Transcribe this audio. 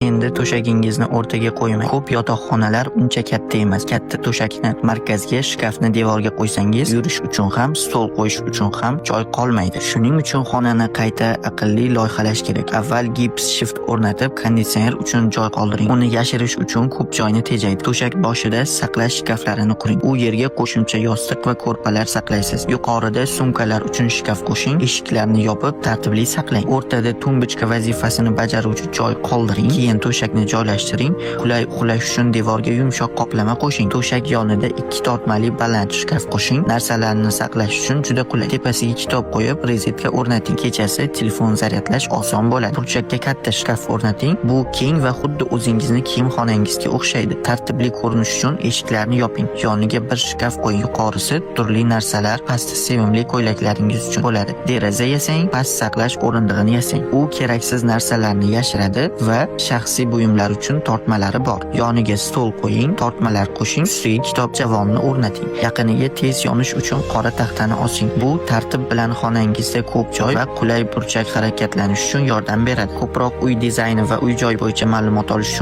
Endi to'shagingizni o'rtaga qo'ymang. Ko'p yotoqxonalar uncha katta emas. Katta to'shakni markazga, shkafni devorga qo'ysangiz, yurish uchun ham, stol qo'yish uchun ham joy qolmaydi. Shuning uchun xonani qayta aqlli loyihalash kerak. Avval gips shift o'rnatib, konditsioner uchun joy qoldiring. Uni yashirish uchun ko'p joyni tejaydi. To'shak boshida saqlash shkaflarini quring. U yerga qo'shimcha yostiq va ko'rpalar saqlaysiz. Yuqorida sumkalar uchun shkaf qo'shing. Eshiklarni yopib, tartibli saqlang. O'rtada tumbichka vazifasini bajaruvchi joy qoldiring. Keyin to'shakni joylashtiring. Qulay uxlash uchun devorga yumshoq qoplama qo'shing. To'shak yonida 2 tortmali baland shkaf qo'shing. Narsalarni saqlash uchun juda qulay. Tepasiga kitob qo'yib, rozetka o'rnating. Kechasi telefon zaryadlash oson bo'ladi. Burchakka katta shkaf o'rnating. Bu keng va xuddi o'zingizni kiyimxonangizga o'xshaydi. Tartibli ko'rinish uchun eshiklarni yoping. Yoniga bir shkaf qo'ying. Yuqorisi turli narsalar, pasti sevimli ko'ylaklaringiz uchun bo'ladi. Deraza yasang, past saqlash o'rindig'ini yasang. U keraksiz narsalarni yashiradi va shaxsiy buyumlar uchun tortmalari bor. Yoniga stol qo'ying, tortmalar qo'shing, ustiga kitob javonni o'rnating. Yaqiniga tez yonish uchun qora taxtani osing. Bu tartib bilan xonangizda ko'p joy va qulay burchak harakatlanish uchun yordam beradi. Ko'proq uy dizayni va uy-joy bo'yicha ma'lumot olish